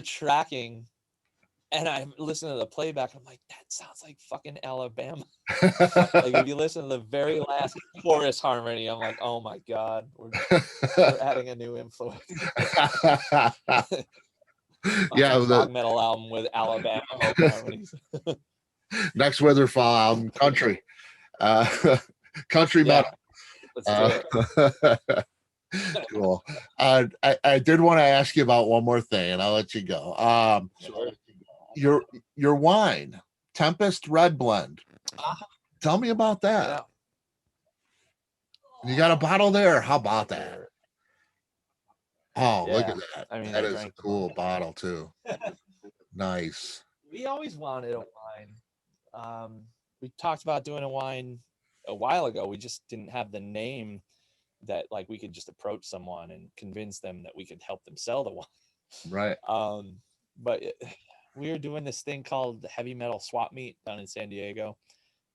tracking and I listened to the playback and I'm like, that sounds like fucking Alabama. Like if you listen to the very last chorus harmony, I'm like, oh my God, we're adding a new influence. Yeah, Fucking prog metal album with Alabama harmonies. next Witherfall album, country, country Yeah, metal. let's do Uh, cool. I did want to ask you about one more thing, and I'll let you go. Sure. Your your wine, Tempest Red Blend. Tell me about Yeah. that. You got a bottle there. How about that? Oh, look Yeah. at that. I mean, That I is a drank the cool bottle. bottle too. Nice. We always wanted a wine. We talked about doing a wine a while ago. We just didn't have the name that like we could just approach someone and convince them that we could help them sell the wine. Right. But we were doing this thing called the Heavy Metal Swap Meet down in San Diego.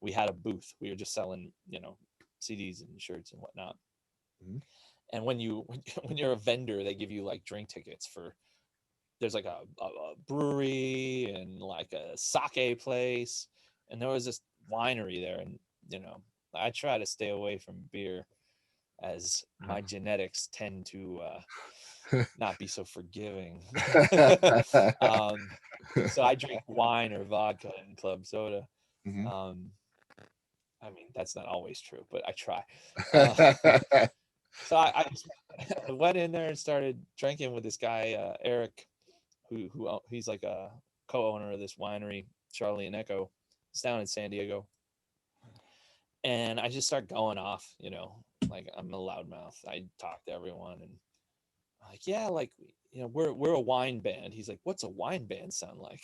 We had a booth. We were just selling, CDs and shirts and whatnot. Mhm. And when you're a vendor, they give you like drink tickets for. There's like a brewery and like a sake place, and there was this winery there, and I try to stay away from beer as my genetics tend to not be so forgiving. um, so I drink wine or vodka and club soda. Mhm. Um, I mean, that's not always true, but I try. Uh, so I just went in there and started drinking with this guy, Eric, who he's like a co-owner of this winery, Charlie and Echo. It's down in San Diego. And I just start going off, like I'm a loudmouth. I talk to everyone and I'm like, yeah, like we're a wine band. He's like, what's a wine band sound like?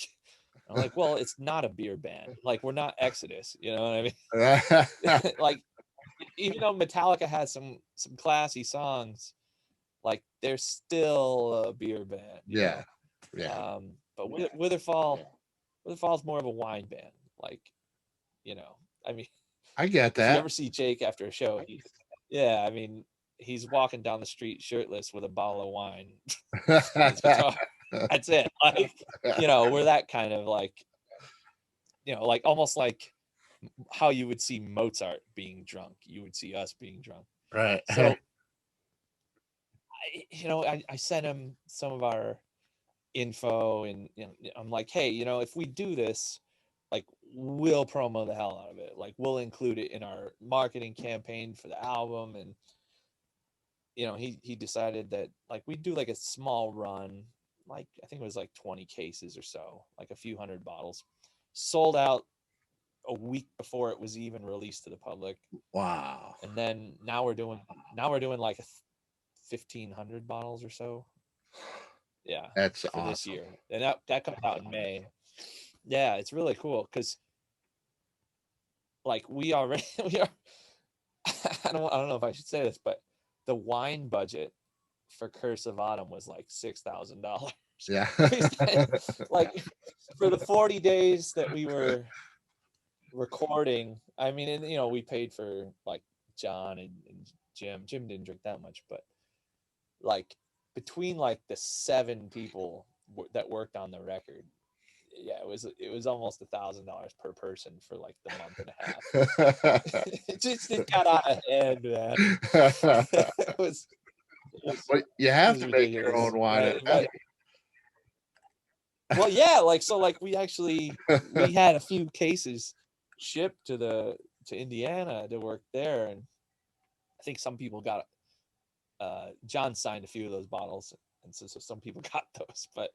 I'm like, well, it's not a beer band. Like we're not Exodus, you know what I mean? Like even though Metallica has some classy songs, like they're still a beer band, Yeah. Yeah. But Witherfall's more of a wine band. Like, I mean, I get if you that. ever see Jake after a show, yeah, I mean, he's walking down the street shirtless with a bottle of wine, his guitar. That's it. Like, we're that kind of like, like almost like how you would see Mozart being drunk, you would see us being drunk. Right. So I sent him some of our info, and I'm like, hey, if we do this, like, we'll promo the hell out of it. Like, we'll include it in our marketing campaign for the album. And he decided that, like, we'd do like a small run, like I think it was like 20 cases or so, like a few hundred bottles, sold out a week before it was even released to the public. Wow. And then now we're doing like 1,500 bottles or so. Yeah, That's for awesome. this year, and that comes out in May. Yeah, it's really cool because, like, we are I don't know if I should say this, but the wine budget for Curse of Autumn was like $6,000. Yeah. We spent, like, for the 40 days that we were recording. I mean, and we paid for, like, John and Jim. Jim didn't drink that much, but, like, between, like, the 7 people that worked on the record, yeah, it was almost $1,000 per person for like the month and a half. It got out of hand, man. it was But you it have was to make your ridiculous. own wine. Well, yeah, like, so, like, we had a few cases shipped to Indiana to work there, and I think some people got John signed a few of those bottles, and so some people got those, but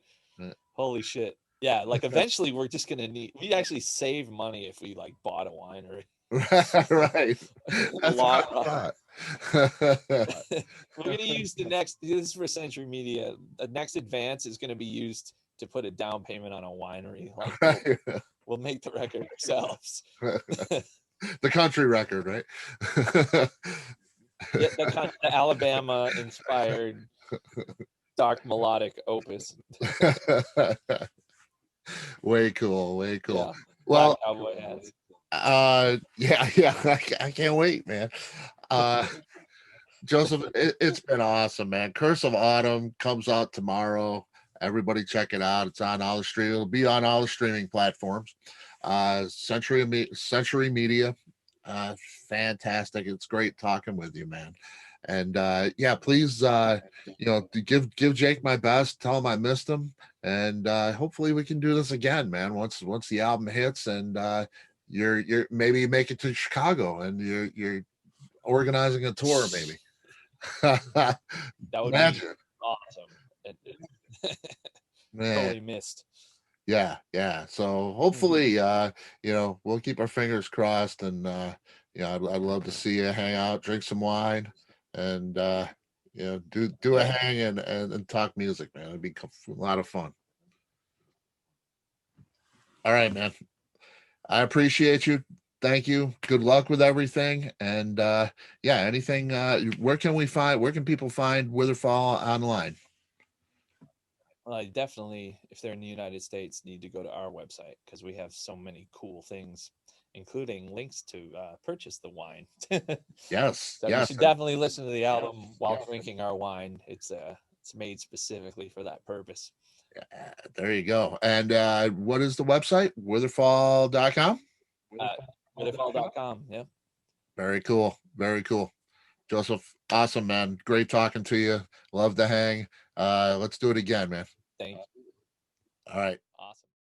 holy shit. Yeah, like, eventually we're just gonna we'd actually save money if we, like, bought a winery. Right. A That's long what I run. thought. We're gonna use this is for Century Media. The next advance is gonna be used to put a down payment on a winery. Like, Right. we'll make the record ourselves. The country record, right? Yeah, the Alabama inspired dark melodic opus. Way cool, way cool. Yeah, black Well, cowboy hats. yeah, I can't wait, man. Joseph, it's been awesome, man. Curse of Autumn comes out tomorrow. Everybody check it out. It's on all the stream. It'll be on all the streaming platforms. Century Media. Uh, Fantastic. It's great talking with you, man. And yeah, please give Jake my best. Tell him I missed him. And hopefully we can do this again, man. Once the album hits and you're maybe you make it to Chicago and you're organizing a tour, maybe. That would Imagine. be awesome. Man. Totally missed. Yeah. So hopefully, we'll keep our fingers crossed, and I'd love to see you hang out, drink some wine, and do a hang and talk music, man. It'd be a lot of fun. All right, man. I appreciate you. Thank you. Good luck with everything. And yeah, anything, where can people find Witherfall online? Well, definitely, if they're in the United States, need to go to our website because we have so many cool things, including links to purchase the wine. Yes. So you should definitely listen to the album while drinking our wine. It's made specifically for that purpose. There you go. And what is the website? Witherfall.com? Witherfall.com. Yeah. Very cool. Very cool. Joseph, awesome, man. Great talking to you. Love to hang. Let's do it again, man. Thank you. All right. Awesome.